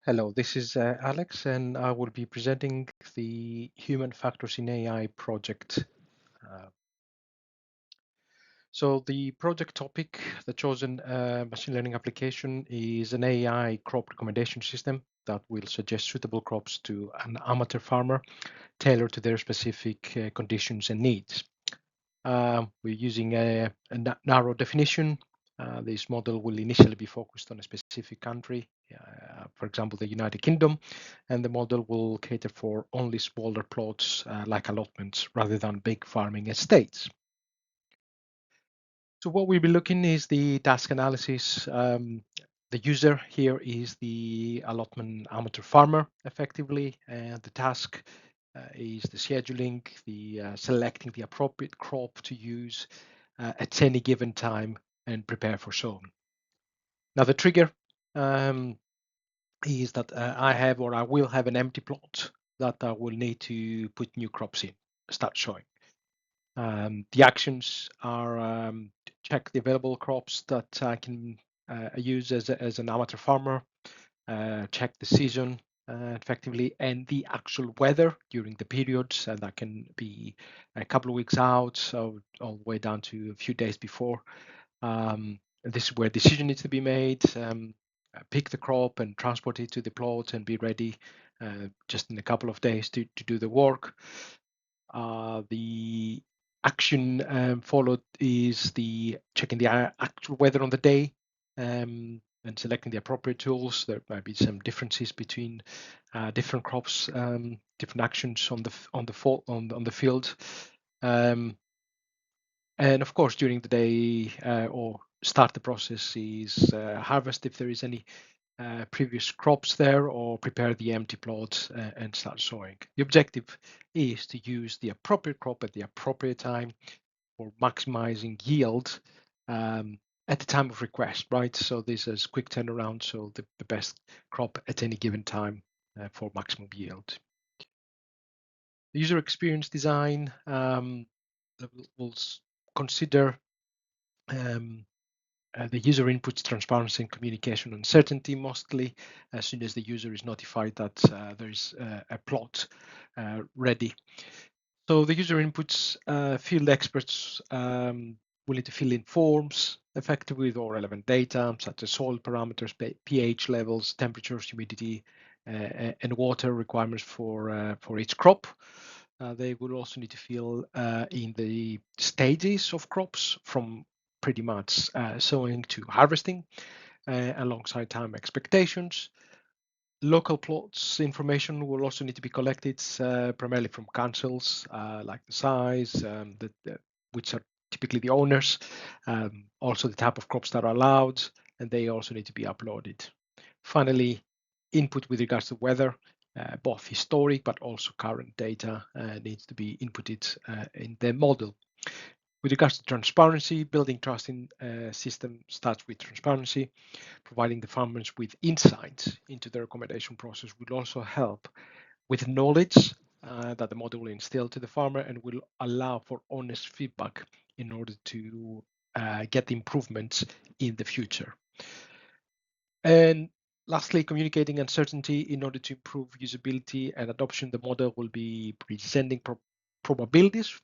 Hello, this is Alex, and I will be presenting the Human Factors in AI project. Uh, so the project topic, the chosen machine learning application, is an AI crop recommendation system that will suggest suitable crops to an amateur farmer tailored to their specific conditions and needs. We're using a narrow definition. This model will initially be focused on a specific country, for example, the United Kingdom, and the model will cater for only smaller plots like allotments rather than big farming estates. So what we'll be looking is the task analysis. The user here is the allotment amateur farmer, effectively, and the task is the scheduling, the selecting the appropriate crop to use at any given time and prepare for sowing. Now the trigger um, is that I have or I will have an empty plot that I will need to put new crops in, start sowing. The actions are to check the available crops that I can use as an amateur farmer, check the season effectively, and the actual weather during the periods, and that can be a couple of weeks out, so all the way down to a few days before. This is where decision needs to be made. Pick the crop and transport it to the plot and be ready just in a couple of days to do the work. The action followed is the checking the actual weather on the day and selecting the appropriate tools. There might be some differences between different crops, different actions on the field, um, and of course during the day or start the process is harvest if there is any previous crops there, or prepare the empty plot and start sowing. The objective is to use the appropriate crop at the appropriate time for maximizing yield at the time of request, right? So this is quick turnaround, so the best crop at any given time for maximum yield. The user experience design will consider the user inputs transparency and communication uncertainty mostly as soon as the user is notified that there is a plot ready. So the user inputs, field experts will need to fill in forms effectively with all relevant data such as soil parameters, pH levels, temperatures, humidity, and water requirements for each crop. They will also need to fill in the stages of crops from pretty much sowing to harvesting alongside time expectations. Local plots information will also need to be collected primarily from councils, like the size, which are typically the owners, also the type of crops that are allowed, and they also need to be uploaded. Finally, input with regards to weather, both historic but also current data needs to be inputted in the model. With regards to transparency, building trust in system starts with transparency. Providing the farmers with insights into the recommendation process will also help with knowledge that the model will instill to the farmer and will allow for honest feedback in order to get improvements in the future. And lastly, communicating uncertainty in order to improve usability and adoption. The model will be presenting probabilities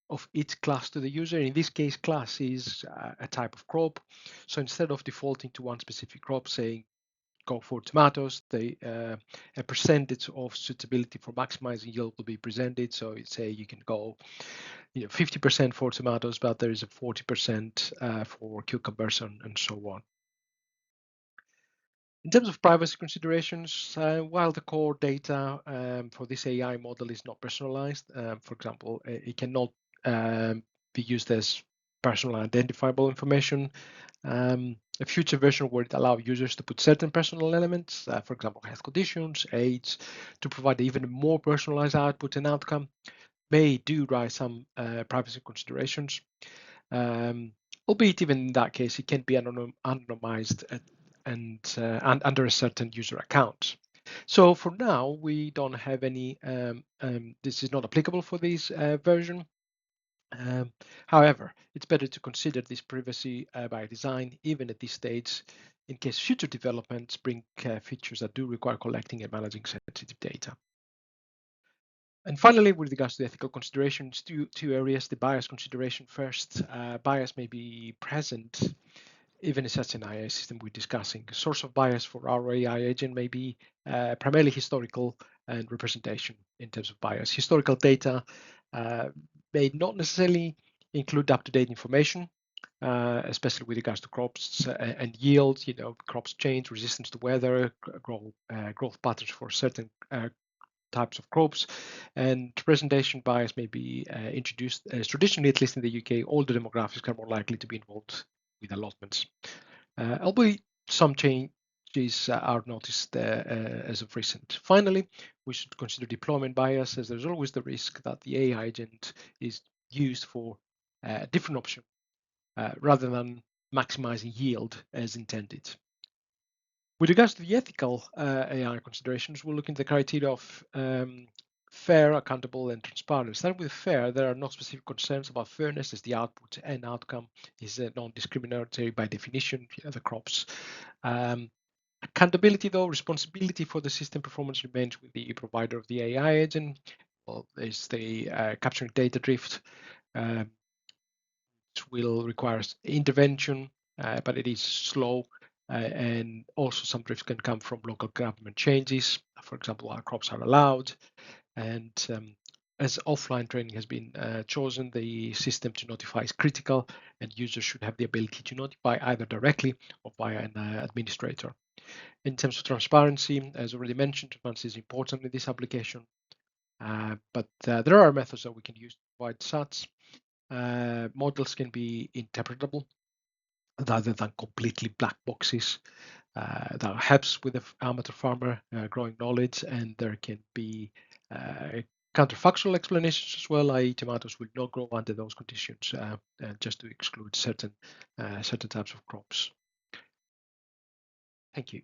of each class to the user. In this case, class is a type of crop. So instead of defaulting to one specific crop, saying go for tomatoes, a percentage of suitability for maximizing yield will be presented. So say you can go 50% for tomatoes, but there is a 40% for cucumbers and so on. In terms of privacy considerations, while the core data for this AI model is not personalized, for example, it cannot be used as personal identifiable information. A future version would allow users to put certain personal elements, for example, health conditions, age, to provide even more personalized output and outcome, may do raise some privacy considerations. Albeit even in that case, it can be anonymized and under a certain user account. So for now, we don't have any, this is not applicable for this version. However, it's better to consider this privacy by design, even at this stage, in case future developments bring features that do require collecting and managing sensitive data. And finally, with regards to ethical considerations, two areas. The bias consideration first. Bias may be present even in such an AI system we're discussing. The source of bias for our AI agent may be primarily historical and representation in terms of bias. Historical data may not necessarily include up-to-date information, especially with regards to crops and yield. Crops change, resistance to weather, growth patterns for certain types of crops, and presentation bias may be introduced as traditionally, at least in the UK, older demographics are more likely to be involved with allotments. Albeit some changes are noticed as of recent. Finally, we should consider deployment bias, as there's always the risk that the AI agent is used for a different option rather than maximizing yield as intended. With regards to the ethical AI considerations, we'll look into the criteria of fair, accountable, and transparent. Starting with fair, there are no specific concerns about fairness as the output and outcome is non-discriminatory by definition, the crops. Accountability, though, responsibility for the system performance remains with the provider of the AI agent. Well, there's the capturing data drift, which will require intervention, but it is slow. And also some drift can come from local government changes. For example, our crops are allowed. And as offline training has been chosen, the system to notify is critical, and users should have the ability to notify either directly or via an administrator. In terms of transparency, as already mentioned, transparency is important in this application. But there are methods that we can use to provide such. Models can be interpretable rather than completely black boxes. That helps with the amateur farmer growing knowledge, and there can be counterfactual explanations as well, i.e. tomatoes will not grow under those conditions, just to exclude certain types of crops. Thank you.